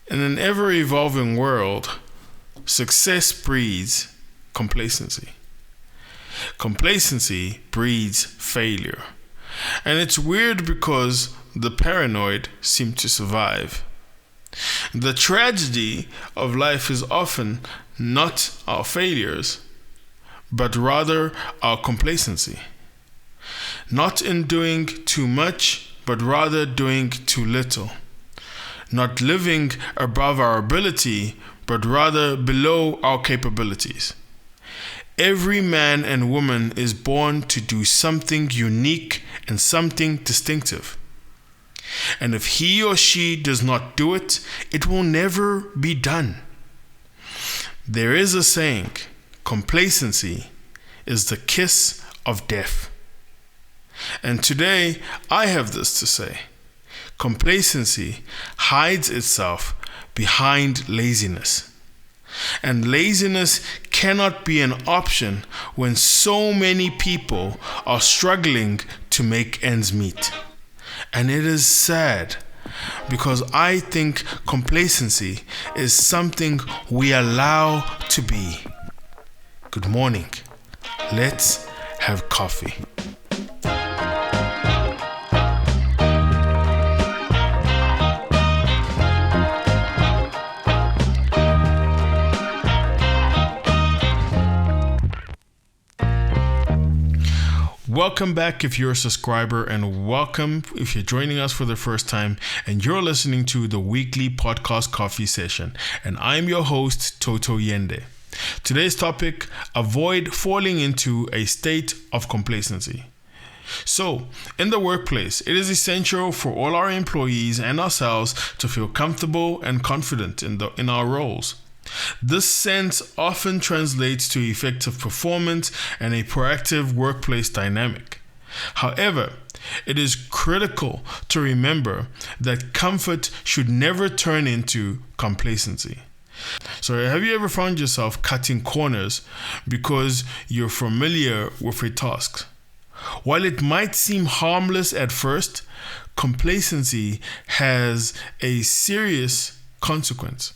In an ever-evolving world, success breeds complacency. Complacency breeds failure. And it's weird because the paranoid seem to survive. The tragedy of life is often not our failures, but rather our complacency. Not in doing too much, but rather doing too little. Not living above our ability, but rather below our capabilities. Every man and woman is born to do something unique and something distinctive. And if he or she does not do it, it will never be done. There is a saying, complacency is the kiss of death. And today, I have this to say. Complacency hides itself behind laziness. And laziness cannot be an option when so many people are struggling to make ends meet. And it is sad because I think complacency is something we allow to be. Good morning. Let's have coffee. Welcome back if you're a subscriber, and welcome if you're joining us for the first time and you're listening to the weekly podcast coffee session. And I'm your host, Toto Yende. Today's topic, avoid falling into a state of complacency. So, in the workplace, it is essential for all our employees and ourselves to feel comfortable and confident in our roles. This sense often translates to effective performance and a proactive workplace dynamic. However, it is critical to remember that comfort should never turn into complacency. So, have you ever found yourself cutting corners because you're familiar with a task? While it might seem harmless at first, complacency has a serious consequence,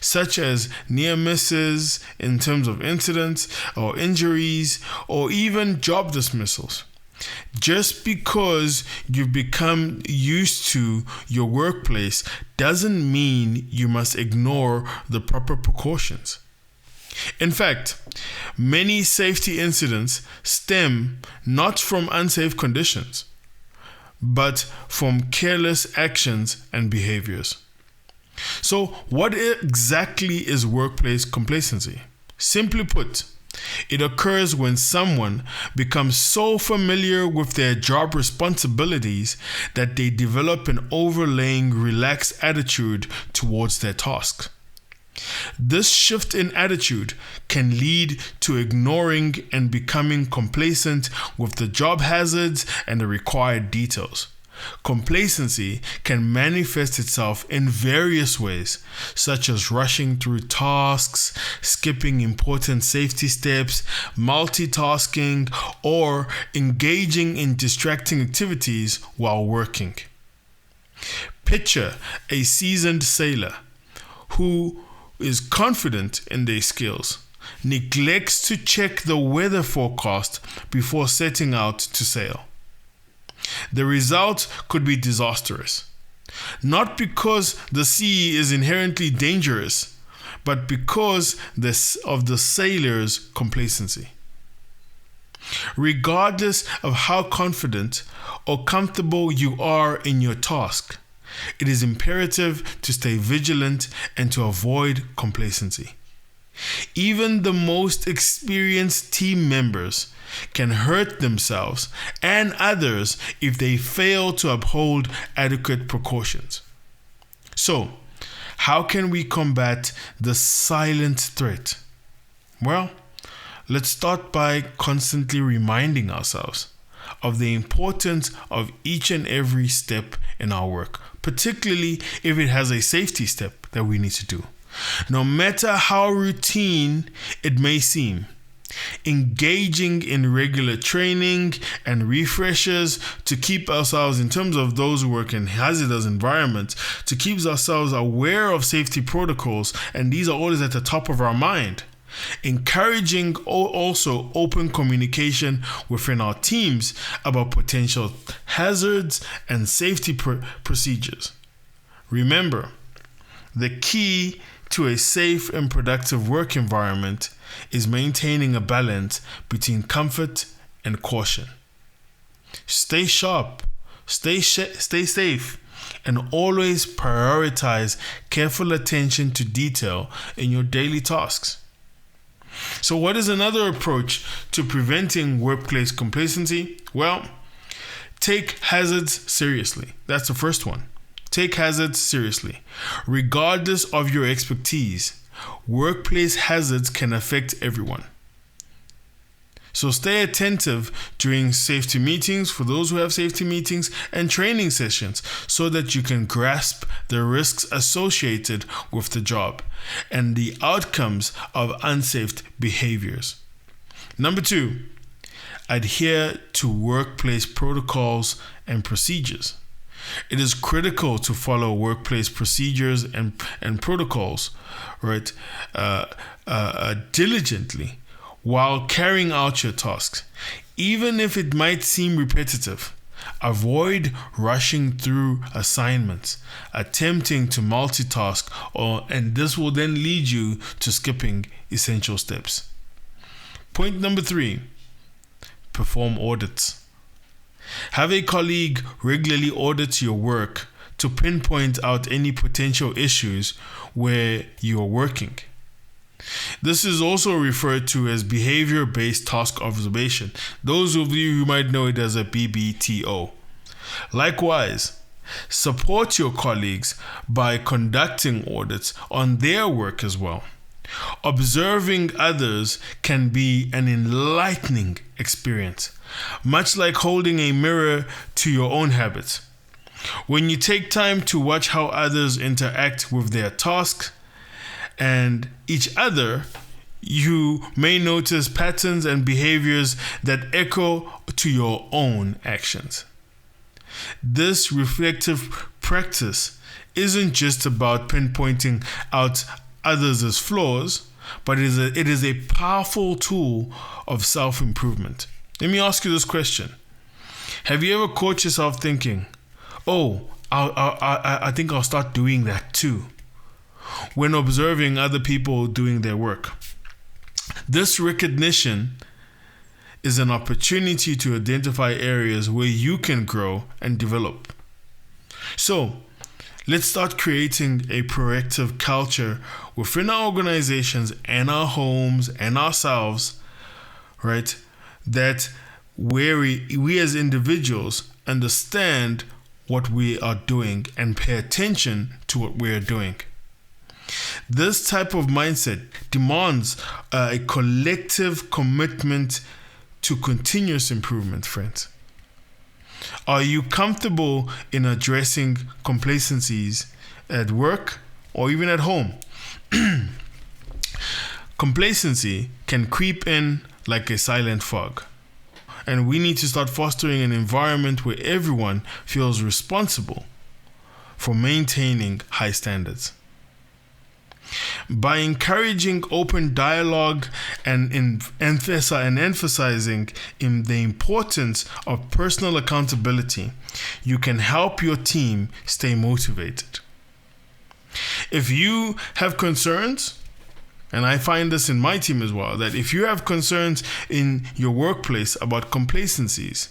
such as near misses in terms of incidents or injuries or even job dismissals. Just because you've become used to your workplace doesn't mean you must ignore the proper precautions. In fact, many safety incidents stem not from unsafe conditions, but from careless actions and behaviors. So, what exactly is workplace complacency? Simply put, it occurs when someone becomes so familiar with their job responsibilities that they develop an overlaying relaxed attitude towards their tasks. This shift in attitude can lead to ignoring and becoming complacent with the job hazards and the required details. Complacency can manifest itself in various ways, such as rushing through tasks, skipping important safety steps, multitasking, or engaging in distracting activities while working. Picture a seasoned sailor who is confident in their skills, neglects to check the weather forecast before setting out to sail. The result could be disastrous, not because the sea is inherently dangerous, but because of the sailor's complacency. Regardless of how confident or comfortable you are in your task, it is imperative to stay vigilant and to avoid complacency. Even the most experienced team members can hurt themselves and others if they fail to uphold adequate precautions. So, how can we combat the silent threat? Well, let's start by constantly reminding ourselves of the importance of each and every step in our work, particularly if it has a safety step that we need to do. No matter how routine it may seem, Engaging in regular training and refreshers to keep ourselves, in terms of those who work in hazardous environments, to keep ourselves aware of safety protocols, and these are always at the top of our mind. Encouraging also open communication within our teams about potential hazards and safety procedures. Remember, the key to a safe and productive work environment is maintaining a balance between comfort and caution. Stay sharp, stay safe, and always prioritize careful attention to detail in your daily tasks. So what is another approach to preventing workplace complacency? Well, take hazards seriously. That's the first one. Take hazards seriously. Regardless of your expertise, workplace hazards can affect everyone. So stay attentive during safety meetings, for those who have safety meetings, and training sessions, so that you can grasp the risks associated with the job and the outcomes of unsafe behaviors. Number 2, adhere to workplace protocols and procedures. It is critical to follow workplace procedures and protocols, right, diligently while carrying out your tasks. Even if it might seem repetitive, avoid rushing through assignments, attempting to multitask, and this will then lead you to skipping essential steps. Point number 3, perform audits. Have a colleague regularly audit your work to pinpoint out any potential issues where you are working. This is also referred to as behavior-based task observation. Those of you who might know it as a BBTO. Likewise, support your colleagues by conducting audits on their work as well. Observing others can be an enlightening experience, much like holding a mirror to your own habits. When you take time to watch how others interact with their tasks and each other, you may notice patterns and behaviors that echo to your own actions. This reflective practice isn't just about pinpointing out others as flaws, but it is a powerful tool of self-improvement. Let me ask you this question. Have you ever caught yourself thinking, I think I'll start doing that too, when observing other people doing their work? This recognition is an opportunity to identify areas where you can grow and develop. So, let's start creating a proactive culture within our organizations and our homes and ourselves, right? That where we as individuals understand what we are doing and pay attention to what we are doing. This type of mindset demands a collective commitment to continuous improvement, friends. Are you comfortable in addressing complacencies at work or even at home? Complacency can creep in like a silent fog, and we need to start fostering an environment where everyone feels responsible for maintaining high standards. By encouraging open dialogue and emphasizing in the importance of personal accountability, you can help your team stay motivated. If you have concerns, and I find this in my team as well, that if you have concerns in your workplace about complacencies,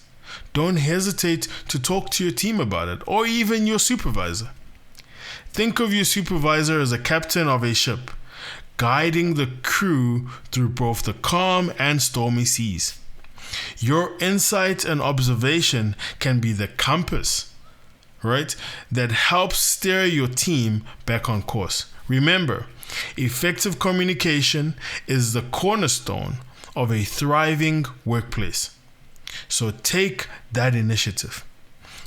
don't hesitate to talk to your team about it, or even your supervisor. Think of your supervisor as a captain of a ship, guiding the crew through both the calm and stormy seas. Your insight and observation can be the compass, right, that helps steer your team back on course. Remember, effective communication is the cornerstone of a thriving workplace. So take that initiative.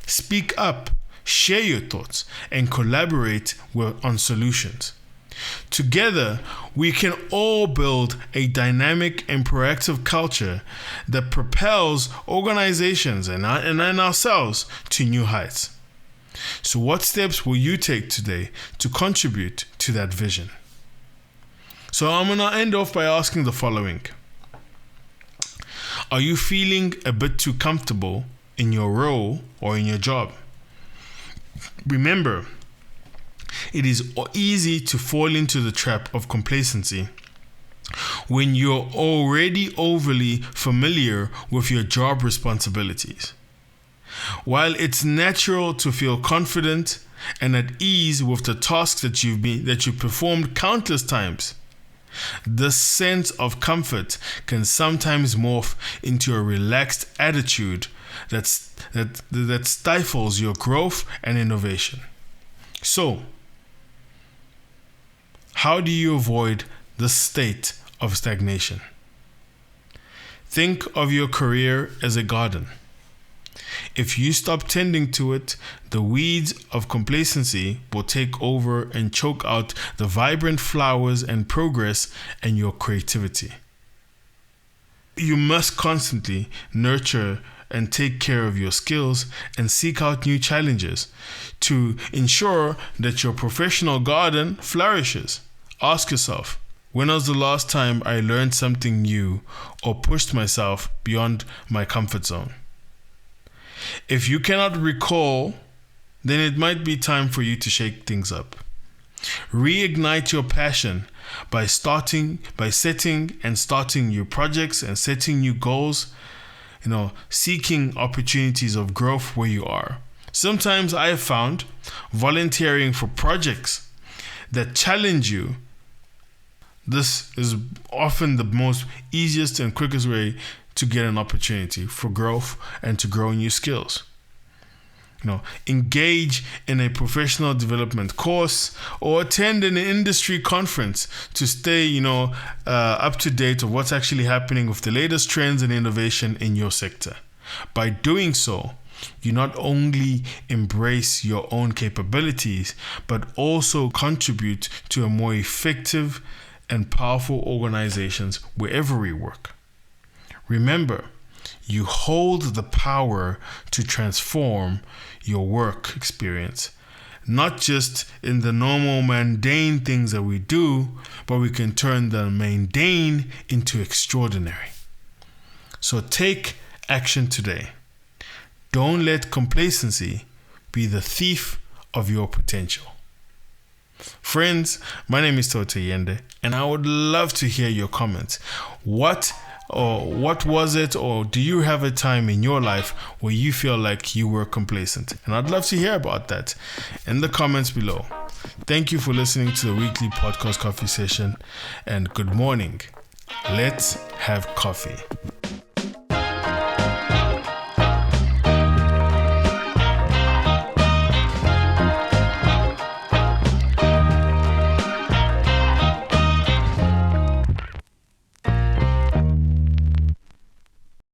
Speak up, share your thoughts, and collaborate on solutions. Together, we can all build a dynamic and proactive culture that propels organizations and ourselves to new heights. So what steps will you take today to contribute to that vision? So I'm going to end off by asking the following. Are you feeling a bit too comfortable in your role or in your job? Remember, it is easy to fall into the trap of complacency when you're already overly familiar with your job responsibilities. While it's natural to feel confident and at ease with the tasks that you've performed countless times, this sense of comfort can sometimes morph into a relaxed attitude that stifles your growth and innovation. So, how do you avoid this state of stagnation? Think of your career as a garden. If you stop tending to it, the weeds of complacency will take over and choke out the vibrant flowers and progress and your creativity. You must constantly nurture and take care of your skills and seek out new challenges to ensure that your professional garden flourishes. Ask yourself, when was the last time I learned something new or pushed myself beyond my comfort zone? If you cannot recall, then it might be time for you to shake things up. Reignite your passion by setting and starting new projects and setting new goals, seeking opportunities of growth where you are. Sometimes I have found volunteering for projects that challenge you. This is often the most easiest and quickest way to get an opportunity for growth and to grow new skills. Engage in a professional development course or attend an industry conference to stay, up to date of what's actually happening with the latest trends and innovation in your sector. By doing so, you not only embrace your own capabilities, but also contribute to a more effective and powerful organizations wherever we work. Remember, you hold the power to transform your work experience, not just in the normal mundane things that we do, but we can turn the mundane into extraordinary. So take action today. Don't let complacency be the thief of your potential. Friends, my name is Toto Yende, and I would love to hear your comments. What was it, or do you have a time in your life where you feel like you were complacent? And I'd love to hear about that in the comments below. Thank you for listening to the weekly podcast coffee session, and good morning. Let's have coffee.